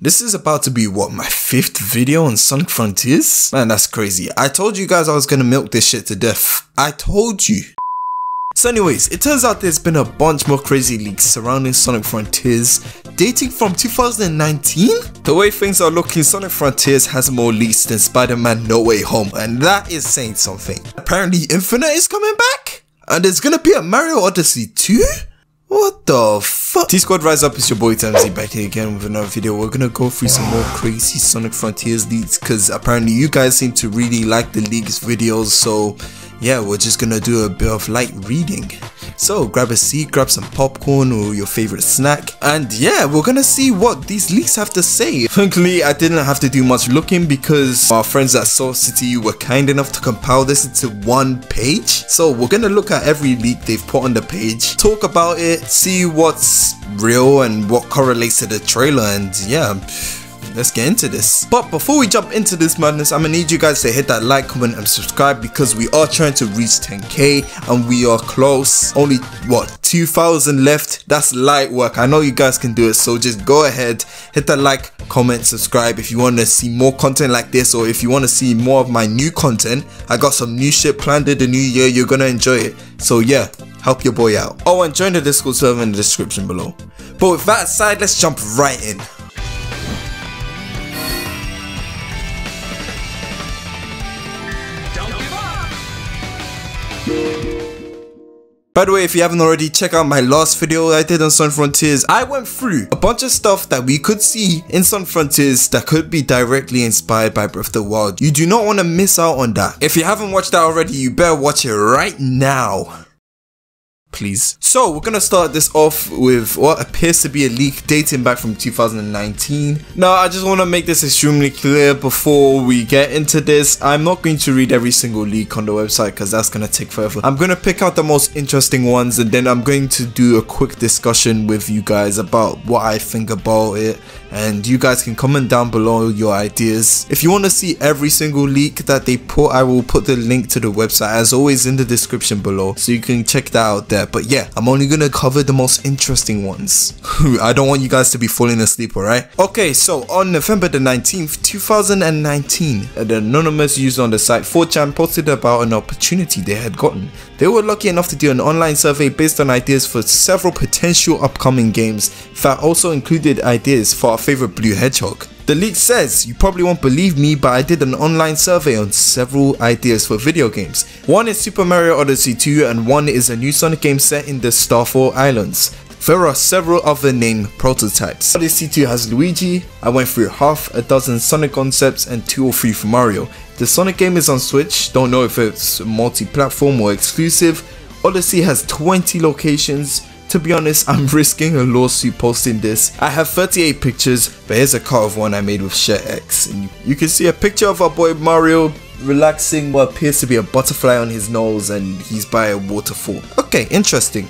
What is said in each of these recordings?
This is about to be what, my 5th video on Sonic Frontiers? Man, that's crazy. I told you guys I was gonna milk this shit to death. I told you. So anyways, it turns out there's been a bunch more crazy leaks surrounding Sonic Frontiers dating from 2019? The way things are looking, Sonic Frontiers has more leaks than Spider-Man No Way Home, and that is saying something. Apparently Infinite is coming back? And there's gonna be a Mario Odyssey 2? What the fuck? T-Squad Rise Up, it's your boy Temzy back here again with another video. We're gonna go through some more crazy Sonic Frontiers leaks because apparently you guys seem to really like the leaks videos, so yeah, we're just gonna do a bit of light reading. So grab a seat, grab some popcorn or your favorite snack, and yeah, we're gonna see what these leaks have to say. Thankfully, I didn't have to do much looking because our friends at Source City were kind enough to compile this into one page. So we're gonna look at every leak they've put on the page, talk about it, see what's real and what correlates to the trailer, and yeah, let's get into this. But before we jump into this madness, I'm gonna need you guys to hit that like, comment and subscribe because we are trying to reach 10k and we are close. Only what, 2,000 left? That's light work. I know you guys can do it, so just go ahead, hit that like, comment, subscribe if you want to see more content like this, or if you want to see more of my new content. I got some new shit planned in the new year. You're gonna enjoy it, so yeah, help your boy out. Oh, and join the Discord server in the description below. But with that aside, let's jump right in. By the way, if you haven't already, check out my last video I did on Sonic Frontiers. I went through a bunch of stuff that we could see in Sonic Frontiers that could be directly inspired by Breath of the Wild. You do not want to miss out on that. If you haven't watched that already, you better watch it right now. Please. So we're gonna start this off with what appears to be a leak dating back from 2019. Now I just want to make this extremely clear before we get into this. I'm not going to read every single leak on the website because that's gonna take forever. I'm gonna pick out the most interesting ones and then I'm going to do a quick discussion with you guys about what I think about it, and you guys can comment down below your ideas. If you want to see every single leak that they put, I will put the link to the website as always in the description below, so you can check that out there. But yeah, I'm only gonna cover the most interesting ones. I don't want you guys to be falling asleep, alright? Okay, so on November the 19th, 2019, an anonymous user on the site 4chan posted about an opportunity they had gotten. They were lucky enough to do an online survey based on ideas for several potential upcoming games that also included ideas for our favorite blue hedgehog. The leak says, you probably won't believe me, but I did an online survey on several ideas for video games. One is Super Mario Odyssey 2 and one is a new Sonic game set in the Starfall Islands. There are several other named prototypes. Odyssey 2 has Luigi. I went through half a dozen Sonic concepts and 2 or 3 for Mario. The Sonic game is on Switch, don't know if it's multi-platform or exclusive. Odyssey has 20 locations. To be honest, I'm risking a lawsuit posting this. I have 38 pictures, but here's a cut of one I made with ShareX. And you can see a picture of our boy Mario relaxing what appears to be a butterfly on his nose, and he's by a waterfall. Okay, interesting.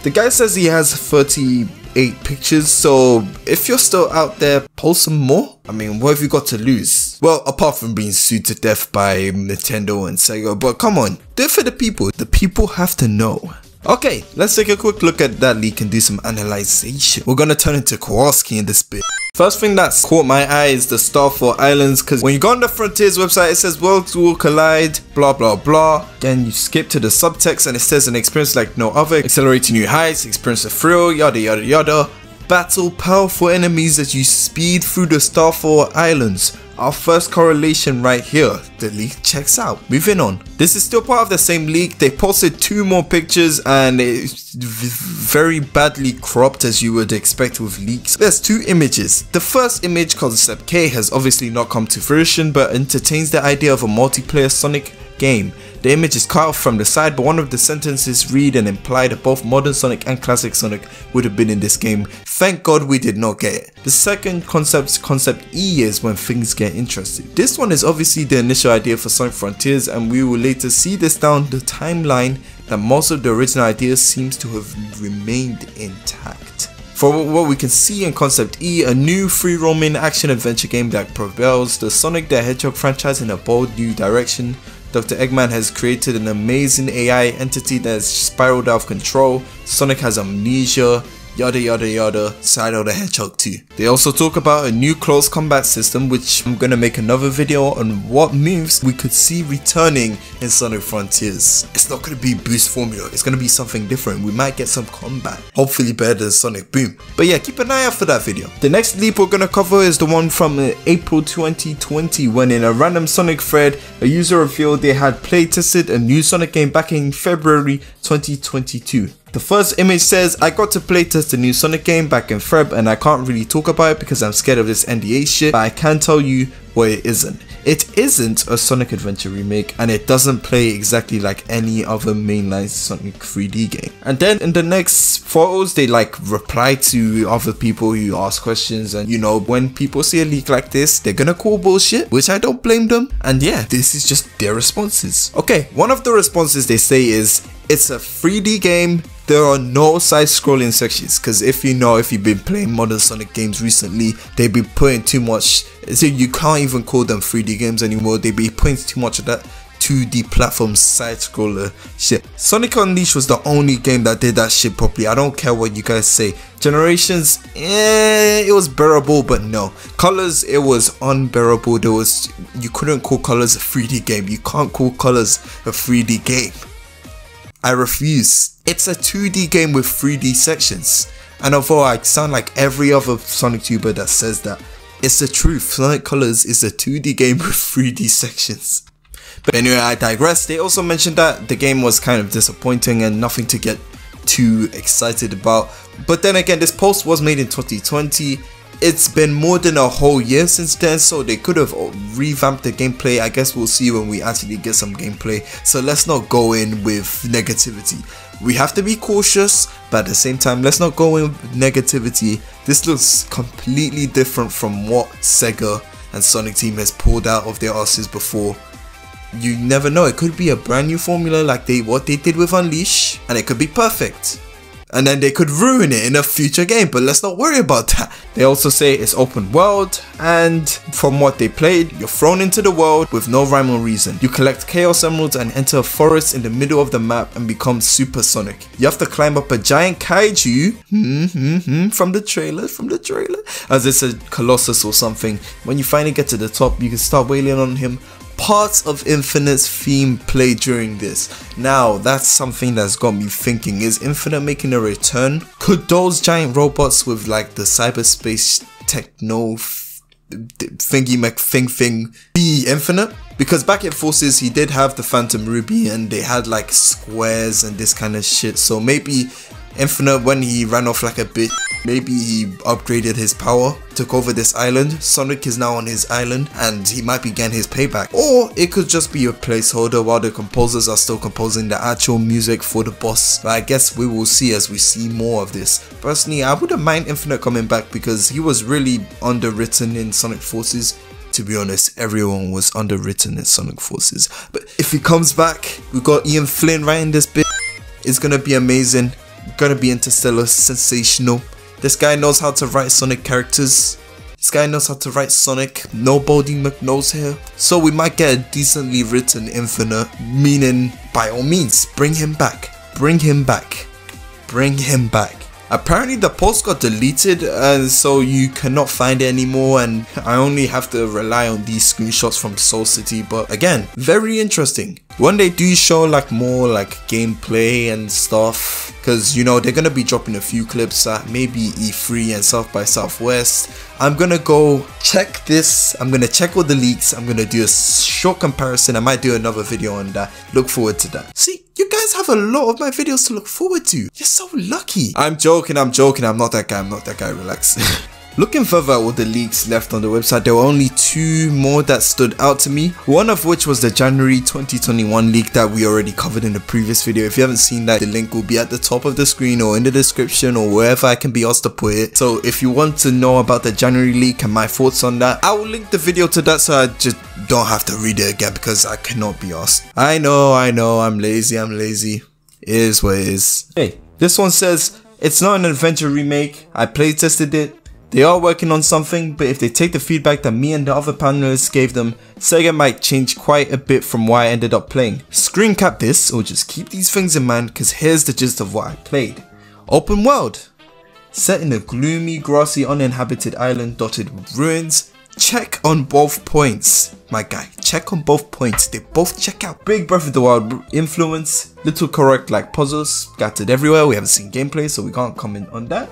The guy says he has 38 pictures, so if you're still out there, post some more. I mean, what have you got to lose? Well, apart from being sued to death by Nintendo and Sega, but come on, do it for the people. The people have to know. Okay, let's take a quick look at that leak and do some analyzation. We're gonna turn into Kowalski in this bit. First thing that's caught my eye is the Starfall Islands, because when you go on the Frontiers website, it says worlds will collide, blah blah blah. Then you skip to the subtext and it says an experience like no other, accelerating new heights, experience a thrill, yada yada yada. Battle powerful enemies as you speed through the Starfall Islands. Our first correlation right here. The leak checks out. Moving on. This is still part of the same leak. They posted 2 more pictures and it's very badly cropped as you would expect with leaks. There's 2 images. The first image, Concept K, has obviously not come to fruition but entertains the idea of a multiplayer Sonic game. The image is cut off from the side, but one of the sentences read and imply that both modern Sonic and classic Sonic would have been in this game. Thank God we did not get it. The second concept, Concept E, is when things get interesting. This one is obviously the initial idea for Sonic Frontiers, and we will later see this down the timeline that most of the original ideas seems to have remained intact. For what we can see in Concept E, a new free-roaming action-adventure game that propels the Sonic the Hedgehog franchise in a bold new direction. Dr. Eggman has created an amazing AI entity that has spiraled out of control. Sonic has amnesia. yada yada yada, Side of the Hedgehog 2. They also talk about a new close combat system, which I'm gonna make another video on what moves we could see returning in Sonic Frontiers. It's not gonna be boost formula, it's gonna be something different. We might get some combat, hopefully better than Sonic Boom. But yeah, keep an eye out for that video. The next leap we're gonna cover is the one from April 2020, when in a random Sonic thread, a user revealed they had playtested a new Sonic game back in February 2022. The first image says, I got to playtest a new Sonic game back in Feb and I can't really talk about it because I'm scared of this NDA shit, but I can tell you what it isn't. It isn't a Sonic Adventure remake, and it doesn't play exactly like any other mainline Sonic 3D game. And then in the next photos, they like reply to other people who ask questions, and you know, when people see a leak like this, they're gonna call bullshit, which I don't blame them. And yeah, this is just their responses. Okay, one of the responses they say is, it's a 3D game. There are no side-scrolling sections, because if you've been playing modern Sonic games recently, they've been putting too much, so you can't even call them 3D games anymore. They be putting too much of that 2D platform side-scroller shit. Sonic Unleashed was the only game that did that shit properly. I don't care what you guys say. Generations, it was bearable, but no. Colors, it was unbearable. You couldn't call Colors a 3D game. You can't call Colors a 3D game. I refuse. It's a 2D game with 3D sections. And although I sound like every other Sonic tuber that says that, it's the truth. Sonic Colors is a 2D game with 3D sections. But anyway, I digress. They also mentioned that the game was kind of disappointing and nothing to get too excited about. But then again, this post was made in 2020. It's been more than a whole year since then, so they could have revamped the gameplay. I guess we'll see when we actually get some gameplay. So let's not go in with negativity. We have to be cautious, but at the same time, let's not go in with negativity. This looks completely different from what Sega and Sonic Team has pulled out of their asses before. You never know, it could be a brand new formula like what they did with Unleash, and it could be perfect. And then they could ruin it in a future game, but let's not worry about that. They also say it's open world, and from what they played, you're thrown into the world with no rhyme or reason. You collect Chaos Emeralds and enter a forest in the middle of the map and become Super Sonic. You have to climb up a giant kaiju, from the trailer, as it's a Colossus or something. When you finally get to the top, you can start wailing on him. Parts of Infinite's theme play during this. Now, that's something that's got me thinking, is Infinite making a return? Could those giant robots with like the cyberspace techno thing be Infinite? Because back at Forces, he did have the Phantom Ruby and they had like squares and this kind of shit. So maybe Infinite, when he ran off like a bitch, maybe he upgraded his power, took over this island. Sonic is now on his island and he might be getting his payback. Or it could just be a placeholder while the composers are still composing the actual music for the boss. But I guess we will see as we see more of this. Personally, I wouldn't mind Infinite coming back because he was really underwritten in Sonic Forces. To be honest, everyone was underwritten in Sonic Forces. But if he comes back, we got Ian Flynn writing this bit. It's gonna be amazing. Gonna be interstellar, sensational. This guy knows how to write Sonic characters. This guy knows how to write Sonic. Nobody knows here. So we might get a decently written Infinite, meaning by all means, bring him back. Bring him back. Bring him back. Apparently the post got deleted and so you cannot find it anymore, and I only have to rely on these screenshots from Soul City. But again, very interesting. When they do show like more like gameplay and stuff, because you know they're gonna be dropping a few clips at maybe E3 and South by Southwest, I'm gonna go check this. I'm gonna check all the leaks. I'm gonna do a short comparison. I might do another video on that. Look forward to that. See, you guys have a lot of my videos to look forward to. You're so lucky. I'm joking. I'm not that guy. Relax. Looking further at all the leaks left on the website, there were only two more that stood out to me. One of which was the January 2021 leak that we already covered in the previous video. If you haven't seen that, the link will be at the top of the screen or in the description or wherever I can be asked to put it. So if you want to know about the January leak and my thoughts on that, I will link the video to that so I just don't have to read it again because I cannot be asked. I know, I'm lazy. It is what it is. Hey, this one says, it's not an adventure remake. I playtested it. They are working on something, but if they take the feedback that me and the other panelists gave them, Sega might change quite a bit from what I ended up playing. Screen cap this, or just keep these things in mind, because here's the gist of what I played. Open world. set in a gloomy, grassy, uninhabited island dotted with ruins. Check on both points, my guy. Check on both points. They both check out. Big Breath of the Wild influence. Little correct like puzzles scattered everywhere. We haven't seen gameplay, so we can't comment on that.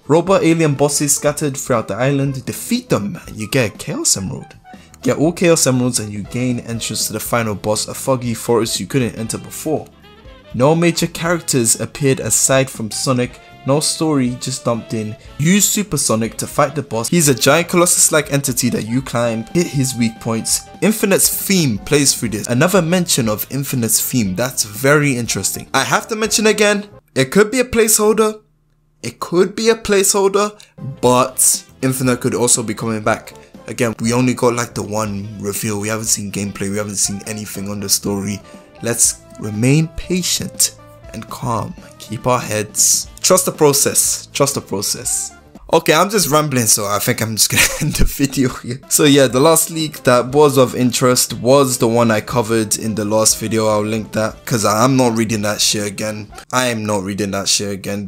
Robot alien bosses scattered throughout the island. Defeat them and you get a Chaos Emerald. Get all Chaos Emeralds and you gain entrance to the final boss, a foggy forest you couldn't enter before. No major characters appeared aside from Sonic. No story, just dumped in. Use Super Sonic to fight the boss. He's a giant colossus-like entity that you climb, hit his weak points. Infinite's theme plays through this. Another mention of Infinite's theme, that's very interesting. I have to mention again, it could be a placeholder. It could be a placeholder, but Infinite could also be coming back. Again, we only got like the one reveal. We haven't seen gameplay, we haven't seen anything on the story. Let's remain patient and calm. Keep our heads. Trust the process. Trust the process. Okay, I'm just rambling, so I think I'm just gonna end the video here. So yeah, the last leak that was of interest was the one I covered in the last video. I'll link that because I'm not reading that shit again. I am not reading that shit again.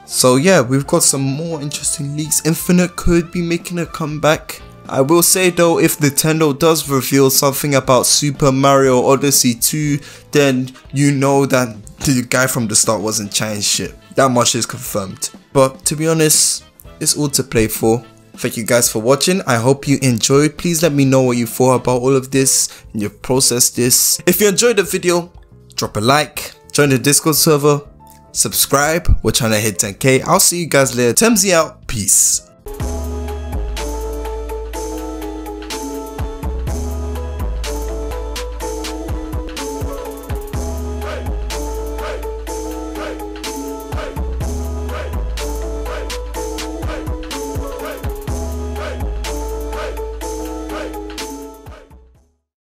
So yeah, we've got some more interesting leaks. Infinite could be making a comeback. I will say though, if Nintendo does reveal something about Super Mario Odyssey 2, then you know that the guy from the start wasn't Chinese shit. That much is confirmed. But to be honest, it's all to play for. Thank you guys for watching. I hope you enjoyed. Please let me know what you thought about all of this and you processed this. If you enjoyed the video, drop a like, join the Discord server, subscribe. We're trying to hit 10k. I'll see you guys later. Temzy out. Peace.